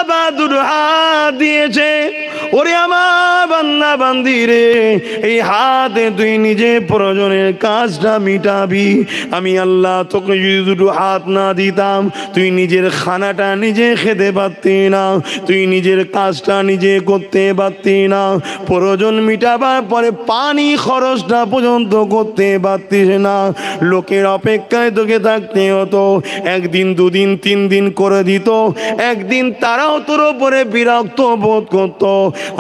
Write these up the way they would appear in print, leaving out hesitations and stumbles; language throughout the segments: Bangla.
আবার দুটো হাত দিয়েছে। ওরে আমার বান্দা বান্দি রে, এই হাতে তুই নিজে প্রয়োজনের কাজটা মিটাবি। আমি আল্লাহ তোকে যদি দুটো হাত না দিতাম, তুই নিজের খানাটা নিজে খেতে পারতি না, তুই নিজের কাজটা নিজে করতে পারতি না, প্রয়োজন মিটাবার পরে পানি খরচটা পর্যন্ত করতে পারতিস না। লোকের অপেক্ষায় তোকে থাকতে হতো, একদিন দুদিন তিন দিন করে দিত, একদিন তারাও তোর উপরে বিরক্ত বোধ করত।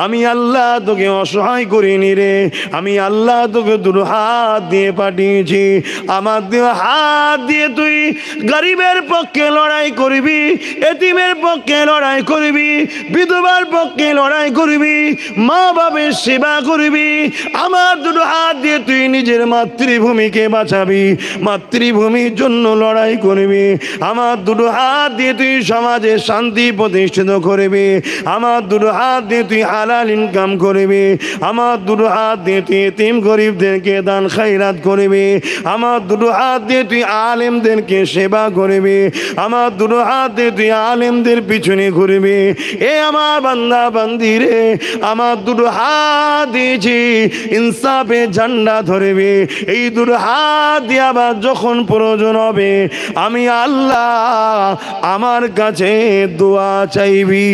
আমি আল্লাহ তোকে অসহায় করিনি রে, আমি আল্লাহ তোকে দুটো হাত দিয়ে পাঠিয়েছি। আমার দিয়ে হাত দিয়ে তুই গরিবের পক্ষে লড়াই করবি, এতিমের পক্ষে লড়াই করবি, বিধবার পক্ষে লড়াই করবি, মা বাবার সেবা করবি। আমার দুটো হাত দিয়ে তুই নিজের মাতৃভূমিকে বাঁচাবি, মাতৃভূমির জন্য লড়াই করবি। আমার দুটো হাত দিয়ে তুই সমাজে শান্তি প্রতিষ্ঠিত করবি, আমার দুটো হাত দিয়ে তুই হালাল ইনকাম করবি, আমার দুটো হাত দিয়ে তুই এতিম গরিবদেরকে দান খায়রাত করবি, আমার দুটো হাত দিয়ে তুই আলেমদেরকে সেবা করবি, আমার দুটো হাত দিয়ে তুই আলেমদের পিছনে ঘুরবি। এ আমার বান্দা বান্দি রে, আমার দুটো হাত দিয়েছি ইনসাফে ঝান্ডা ধরবি। এই দুটো হাত দিয়ে আবার যখন প্রয়োজন হবে আমি আল্লাহ আমার কাছে দোয়া চাইবি।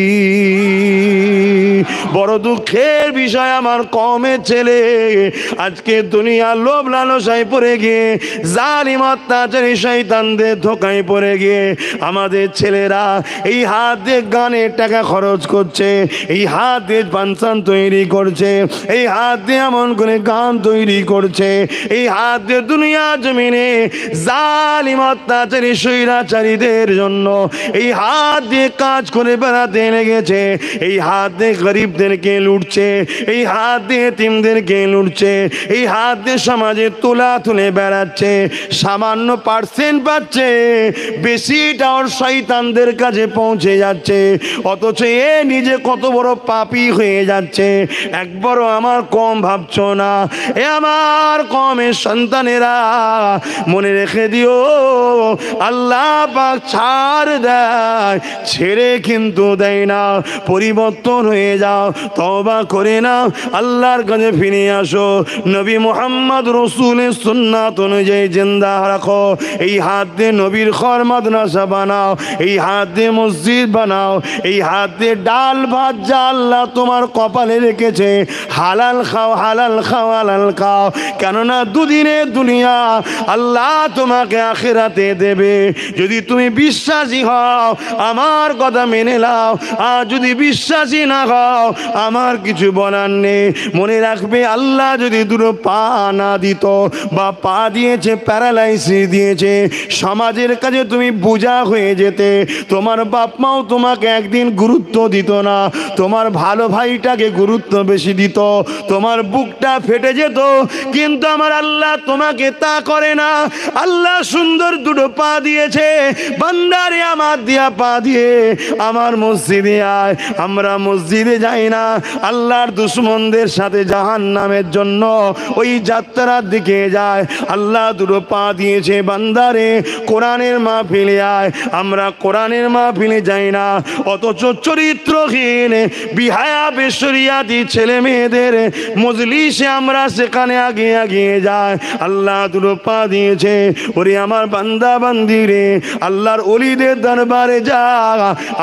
বড় দুঃখের বিষয়, আমার কমের ছেলে আজকে দুনিয়ার লোভ লালসায় পড়ে গিয়ে জালিম অত্যাচারী শয়তানদের ধোঁকায় পড়ে গিয়ে আমাদের ছেলেরা এই হাত দিয়ে গানের টাকা খরচ করছে, এই হাত দিয়ে পানসান তৈরি করছে, এই হাত দিয়ে এমন করে গান তৈরি করছে, এই হাত দিয়ে দুনিয়া জমিনে জালিম অত্যাচারী স্বৈরাচারীদের জন্য এই হাত দিয়ে কাজ করে বেড়াতে লেগেছে। এই হাত দিয়ে গরিবদেরকে লুটছে, এই হাত দিয়ে এতিমদেরকে লুটছে, এই হাত দিয়ে সমাজে তোলা তুলে বেড়াচ্ছে। সামান্য পার্সেন্ট পাচ্ছে, বেশিটা ওর শয়তানদের কাছে পৌঁছে যাচ্ছে। অথচ এ নিজে কত বড় পাপী হয়ে যাচ্ছে একবারও আমার কম ভাবছ না। এ আমার কমের সন্তানেরা মনে রেখে দিও, আল্লাহ পাক ছাড় দেয়, ছেড়ে কিন্তু দেয় না। পরিবর্তন হয়ে যাও, তওবা করে নাও, আল্লাহর কাছে ফিরে আসো, নবী মুহাম্মদ রসুলের সুন্নাত অনুযায়ী জিন্দা রাখো। এই হাত দিয়ে নবীর ঘর মাদ্রাসা বানাও, এই হাত দিয়ে মসজিদ বানাও, এই হাত দিয়ে ডাল ভাত যা আল্লাহ তোমার কপালে রেখেছে হালাল খাও, হালাল খাও, হালাল খাও। কেননা দুদিনের দুনিয়া আল্লাহ তোমাকে আখিরাতে দেবে। যদি তুমি বিশ্বাসী হও আমার কথা মেনে নাও, আর যদি বিশ্বাসী না হও আমার কিছু বলার নেই। মনে রাখবে, আল্লাহ যদি দুটো পা না দিত বা পা দিয়েছে প্যারালাইসিস দিয়েছে, সমাজের কাছে তুমি বোঝা হয়ে যেতে। তোমার বাপ মাও তোমাকে একদিন গুরুত্ব দিত না, তোমার ভালো ভাইটাকে গুরুত্ব বেশি দিত, তোমার বুকটা ফেটে যেত। কিন্তু আমার আল্লাহ তোমাকে তা করে না। আল্লাহ সুন্দর দুটো পা দিয়েছে, বান্দারে আমার দিয়া পা দিয়ে আমার মসজিদে আয়। আমরা মসজিদে যাই না, আল্লাহর দুশ্মনদের সাথে জাহান্নামের জন্য ওই যাত্রার দিকে যায়। আল্লাহ দুটো পা দিয়েছে, বান্দারে কোরআনের মাহফিলে আয়। আমরা কোরআনের মাহফিলে যাই না, অথচ চরিত্রহীন বিহায়া বেশরিয়াতি ছেলে মেয়েদের মজলিসে আমরা সেখানে আগিয়ে আগিয়ে যাই। আল্লাহ দুটো পা দিয়েছে, ওরে আমার বান্দা বান্দি রে, আল্লাহর ওলিদের দরবারে যা।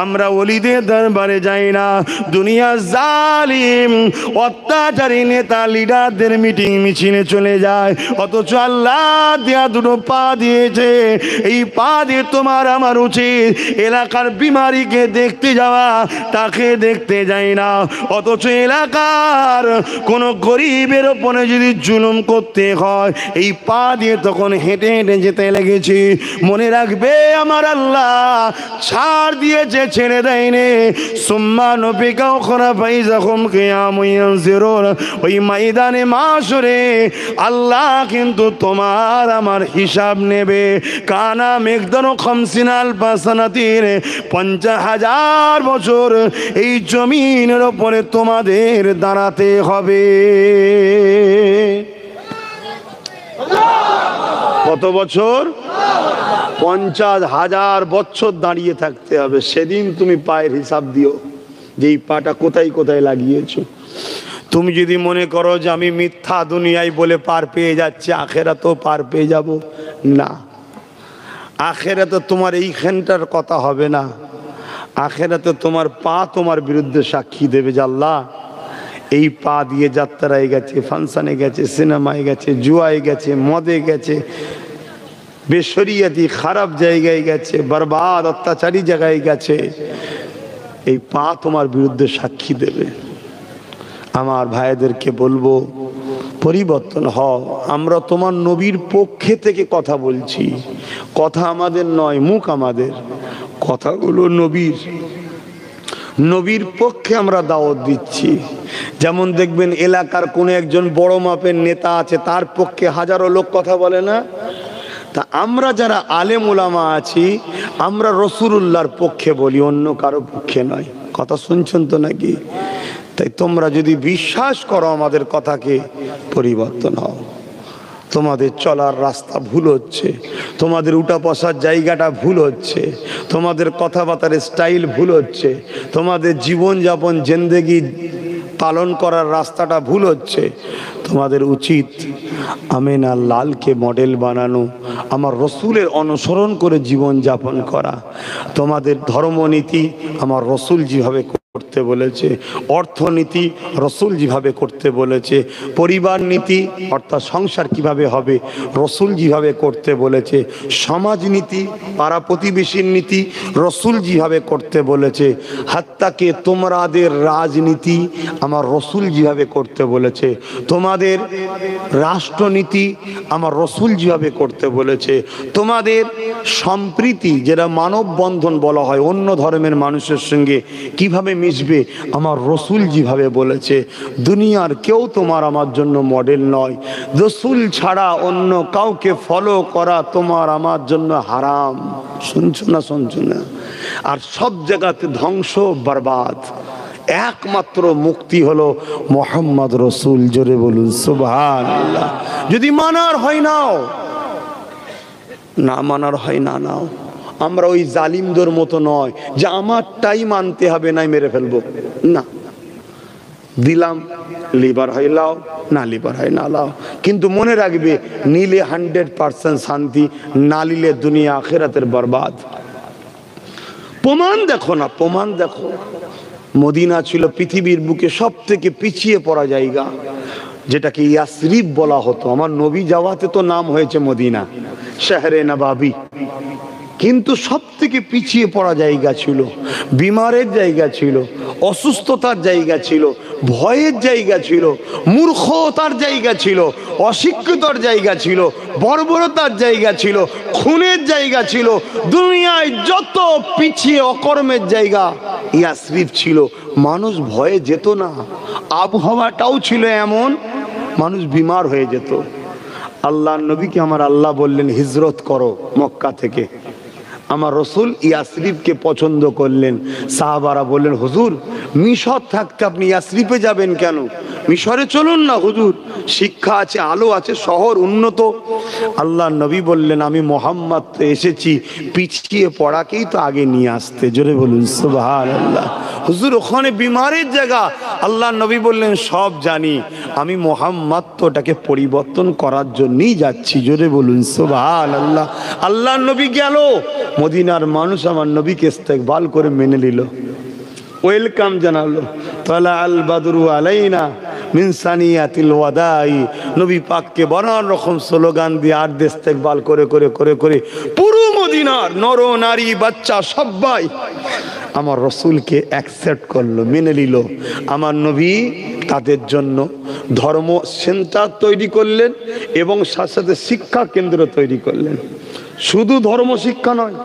আমরা ওলিদের দরবারে যাই না, দুনিয়া জালিম অত্যাচারী নেতা লিডারদের মিটিং মিছিলে চলে যায়। অথচ আল্লাহ দেয়া দুটো পা দিয়েছে, এই পা দিয়ে তোমার আমার উচিত এলাকার বিমারিকে দেখতে যাওয়া, তাকে দেখতে যাই না। অথচ এলাকার কোন গরিবের ওপরে যদি জুলুম করতে হয়, এই পা দিয়ে তখন হেঁটে হেঁটে যেতে লেগেছি। মনে রাখবে, আমার আল্লাহ ছাড় দিয়েছে, ছেড়ে দেয়নি। সুম্মা নবিকা খরা ফাইজাকুম কিয়ামুন ইয়ানজিরুন, ওই ময়দানে মাশরে আল্লাহ কিন্তু তোমার আমার হিসাব নেবে। কানা মিকদারু 50 আলফা সানাতিন, 50,000 বছর এই জমিনের ওপরে তোমাদের দাঁড়াতে হবে। কত বছর? 50,000 বছর দাঁড়িয়ে থাকতে হবে। সেদিন তুমি পায়ের হিসাব দিও যে এই পাটা কোথায় কোথায় লাগিয়েছো। তুমি যদি মনে করো যে আমি মিথ্যা দুনিয়ায় বলে পার পেয়ে যাচ্ছি, আখেরাতেও পার পেয়ে যাব না। আখেরাতে তোমার এইখানটার কথা হবে না, আখেরাতে তোমার পা তোমার বিরুদ্ধে সাক্ষী দেবে যে আল্লাহ এই পা দিয়ে যাত্রায় গেছে, ফাংশনে গেছে, সিনেমায় গেছে, জুয়ায় গেছে, মদে গেছে, বেশরিয়াতি খারাপ জায়গায় গেছে, বরবাদ অত্যাচারী জায়গায় গেছে। এই পা তোমার বিরুদ্ধে সাক্ষী দেবে। আমার ভাইদেরকে বলবো পরিবর্তন হও। আমরা তোমার নবীর পক্ষে থেকে কথা বলছি, কথা আমাদের নয়, মুখ আমাদের, কথাগুলো নবীর, নবীর পক্ষে আমরা দাওয়াত দিচ্ছি। যেমন দেখবেন এলাকার কোনো একজন বড় মাপের নেতা আছে, তার পক্ষে হাজারো লোক কথা বলে না। তা আমরা যারা আলেম ওলামা আছি, আমরা রসুলুল্লাহর পক্ষে বলি, অন্য কারো পক্ষে নয়। কথা শুনছেন তো নাকি? তাই তোমরা যদি বিশ্বাস করো আমাদের কথাকে, পরিবর্তন হও। তোমাদের চলার রাস্তা ভুল হচ্ছে, তোমাদের উঠা বসার জায়গাটা ভুল হচ্ছে, তোমাদের কথাবার্তার স্টাইল ভুল হচ্ছে, তোমাদের জীবনযাপন জিন্দেগি পালন করার রাস্তাটা ভুল হচ্ছে। তোমাদের উচিত আমিনা লালকে মডেল বানানো, আমার রসুলের অনুসরণ করে জীবন যাপন করা। তোমাদের ধর্মনীতি আমার রসুল যেভাবে করতে বলেছে, অর্থনীতি রসুল যেভাবে করতে বলেছে, পরিবার নীতি অর্থাৎ সংসার কিভাবে হবে রসুল যেভাবে করতে বলেছে, সমাজনীতি পাড়া প্রতিবেশীর নীতি রসুল যেভাবে করতে বলেছে, হাত্তাকে তোমাদের রাজনীতি আমার রসুল যেভাবে করতে বলেছে, তোমাদের রাষ্ট্রনীতি আমার রসুল যেভাবে করতে বলেছে, তোমাদের সম্প্রীতি যেটা মানববন্ধন বলা হয়, অন্য ধর্মের মানুষের সঙ্গে কিভাবে মিশবে আমার রসুল যেভাবে বলেছে। দুনিয়ার কেউ তোমার আমার জন্য মডেল নয়। রসুল ছাড়া অন্য কাউকে ফলো করা তোমার আমার জন্য হারাম। শুনছো না? শুনছো না? আর সব জায়গাতে ধ্বংস বরবাদ। একমাত্র মুক্তি হলো মোহাম্মদ রসুল। জোরে বলুন সুবহানাল্লাহ। যদি মানার হয় নাও, না মানার হয় না নাও। আমরা ওই জালিমদের মতো নয় যে আমারটাই মানতে হবে, নাই মেরে ফেলবো না। দিলাম, লিবার হয় লাও, না লিবার হয় না লাও। কিন্তু মনে রাখবে, নিলে 100% শান্তি, না নিলে দুনিয়া আখিরাতের বরবাদ। প্রমাণ দেখো না, প্রমাণ দেখো। মদিনা ছিল পৃথিবীর বুকে সব থেকে পিছিয়ে পড়া জায়গা, যেটাকে ইয়াসরিব বলা হতো। আমার নবী যাওয়াতে তো নাম হয়েছে মদিনা, শহরে নবাবী। কিন্তু সব থেকে পিছিয়ে পড়া জায়গা ছিল, বিমারের জায়গা ছিল, অসুস্থতার জায়গা ছিল, ভয়ের জায়গা ছিল, মূর্খতার জায়গা ছিল, অশিক্ষিতর জায়গা ছিল, বর্বরতার জায়গা ছিল, খুনের জায়গা ছিল। দুনিয়ায় যত পিছিয়ে অকর্মের জায়গা ইয়াসরিব ছিল। মানুষ ভয়ে যেত না, আবহাওয়াটাও ছিল এমন, মানুষ বিমার হয়ে যেত। আল্লাহ নবীকে আমার আল্লাহ বললেন হিজরত করো মক্কা থেকে। আমার রসুল ইয়াসরিবকে পছন্দ করলেন। সাহাবারা বললেন হুজুর মিশর থাকতে আপনি ইয়াসরিবে যাবেন কেন? মিশরে চলুন না হুজুর, শিক্ষা আছে, আলো আছে, শহর উন্নত। আল্লাহ নবী বললেন আমি মোহাম্মদ এসেছি পিছিয়ে পড়াকেই তো আগে নিয়ে আসতে। জোরে বলুন সুবহানাল্লাহ। হুজুর ওখানে বিমারের জায়গা। আল্লাহ নবী বললেন সব জানি, আমি মোহাম্মদ তো ওটাকে পরিবর্তন করার জন্যই যাচ্ছি। জোরে বলুন সুবহানাল্লাহ। আল্লাহ নবী গেল, মদিনার মানুষ আমার নবীকে ইস্তেকবাল করে মেনে নিল, ওয়েলকাম জানালো। তালা আল বাদরু আলাইনা মিন সানিয়াতিল ওয়াদাই। নবী পাককে বনার রকম স্লোগান দিয়ে আর ইস্তেকবাল করে করে করে করে পুরো মদিনার নর নারী বাচ্চা সবাই আমার রসুলকে অ্যাকসেপ্ট করলো, মেনে নিল। আমার নবী তাদের জন্য ধর্ম সেন্টার তৈরি করলেন এবং সাথে সাথে শিক্ষা কেন্দ্র তৈরি করলেন। শুধু ধর্ম শিক্ষা নয়,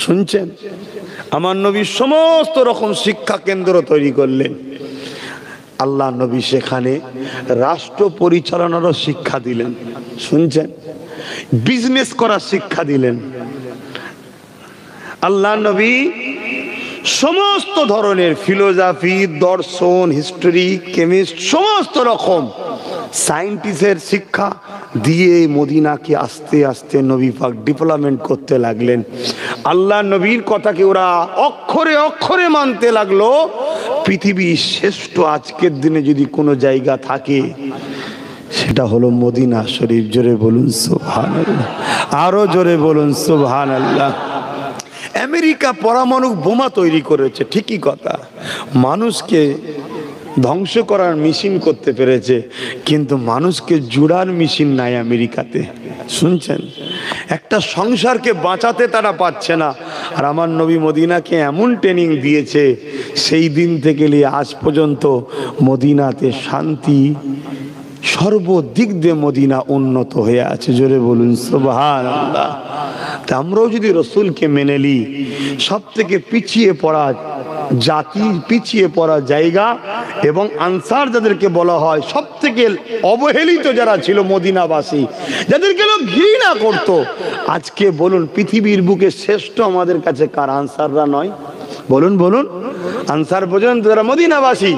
শুনছেন, আমার নবী সমস্ত রকম শিক্ষা কেন্দ্র তৈরি করলেন। আল্লাহ নবী সেখানে রাষ্ট্র পরিচালনারও শিক্ষা দিলেন, শুনছেন, বিজনেস করার শিক্ষা দিলেন। আল্লাহ নবী সমস্ত ধরনের ফিলোসফি, দর্শন, হিস্ট্রি, কেমিস্ট সমস্ত রকম সায়েন্টিস্টের শিক্ষা দিয়ে মদিনাকে আস্তে আস্তে নবী পাক ডেভেলপমেন্ট করতে লাগলেন। আল্লাহ নবীর কথাকে ওরা অক্ষরে অক্ষরে মানতে লাগলো। পৃথিবীর শ্রেষ্ঠ আজকের দিনে যদি কোনো জায়গা থাকে সেটা হলো মদিনা শরীফ। জোরে বলুন সুবহানাল্লাহ, আরো জোরে বলুন সুবহানাল্লাহ। আমেরিকা পরমাণু বোমা তৈরি করেছে, ঠিকই কথা, মানুষকে ধ্বংস করার মেশিন করতে পেরেছে, কিন্তু মানুষকে জুড়ার মেশিন নাই আমেরিকাতে। শুনছেন, একটা সংসারকে বাঁচাতে তারা পাচ্ছে না। আর আমার নবী মদিনাকে এমন ট্রেনিং দিয়েছে, সেই দিন থেকে নিয়ে আজ পর্যন্ত মদিনাতে শান্তি সর্বদিক দিয়ে মদিনা উন্নত হয়ে আছে। জোরে বলুন সুবহানাল্লাহ। তা আমরাও যদি রসুলকে মেনে নিই, সব থেকে পিছিয়ে পড়া জাতি, পিছিয়ে পড়া জায়গা, এবং আনসার যাদেরকে বলা হয় সব থেকে অবহেলিত যারা ছিল মদিনাবাসী, যাদেরকে লোক ঘৃণা করত, আজকে বলুন পৃথিবীর বুকে শ্রেষ্ঠ আমাদের কাছে কার? আনসাররা নয়? বলুন বলুন। আনসার পর্যন্ত যারা মদিনাবাসী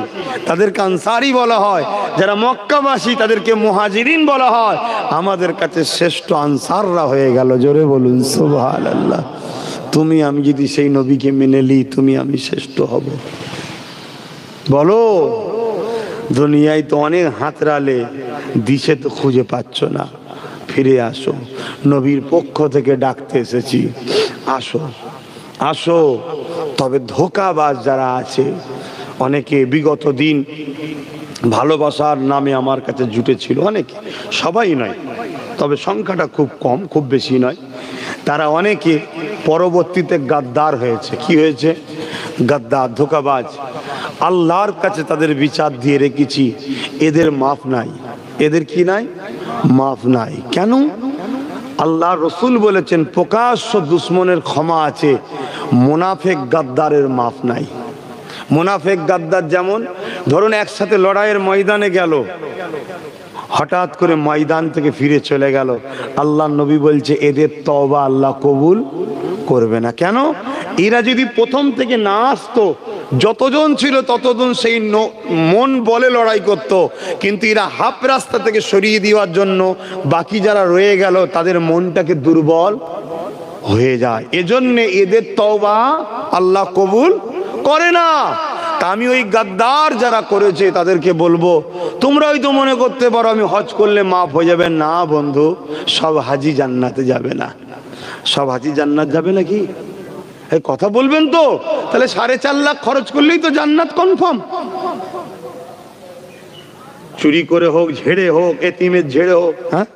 তাদেরকে আনসারি বলা হয়, যারা মক্কাবাসী তাদেরকে মুহাজিরিন বলা হয়। আমাদের কাছে শ্রেষ্ঠ আনসাররা হয়ে গেল। জোরে বলুন সুবহানাল্লাহ। তুমি আমি যদি সেই নবীকে মেনে নিই, তুমি আমি শ্রেষ্ঠ হব। বলো, দুনিয়ায় তো অনেক হাতড়ালে, দিশে তো খুঁজে পাচ্ছ না। ফিরে আসো, নবীর পক্ষ থেকে ডাকতে এসেছি, আসো আসো। তবে ধোঁকাবাজ যারা আছে, অনেকে বিগত দিন ভালোবাসার নামে আমার কাছে জুটেছিল, অনেকে, সবাই নয়, তবে সংখ্যাটা খুব কম, খুব বেশি নয়। তারা অনেকে পরবর্তীতে গাদ্দার হয়েছে। কি হয়েছে? গাদ্দার, ধোঁকাবাজ। আল্লাহর কাছে তাদের বিচার দিয়ে রেখেছি, এদের মাফ নাই। এদের কি নাই? মাফ নাই। কেন? আল্লাহ রসুল বলেছেন প্রকাশ্য দুশ্মনের ক্ষমা আছে, মুনাফেক গাদ্দারের মাফ নাই। মুনাফেক গাদ্দার যেমন, ধরুন একসাথে লড়াইয়ের ময়দানে গেল, হঠাৎ করে ময়দান থেকে ফিরে চলে গেল, আল্লাহ নবী বলছে এদের তওবা আল্লাহ কবুল করবে না। কেন? এরা যদি প্রথম থেকে না আসতো, যতজন ছিল ততজন সেই মন বলে লড়াই করত, কিন্তু এরা হাফ রাস্তা থেকে সরিয়ে দেওয়ার জন্য বাকি যারা রয়ে গেল তাদের মনটাকে দুর্বল হয়ে যায়। এজন্য এদের তওবা আল্লাহ কবুল করে না। তা আমি ওই গাদ্দার যারা করেছে তাদেরকে বলবো, তোমরা হয়তো মনে করতে পারো আমি হজ করলে মাফ হয়ে যাবে। না বন্ধু, সব হাজি জান্নাতে যাবে না। সব হাজি জান্নাত যাবে নাকি? এই কথা বলবেন তো? তাহলে 4.5 লাখ খরচ করলেই তো জান্নাত কনফার্ম। চুরি করে হোক, ঝেড়ে হোক, এতিমের ঝেড়ে হোক, হ্যাঁ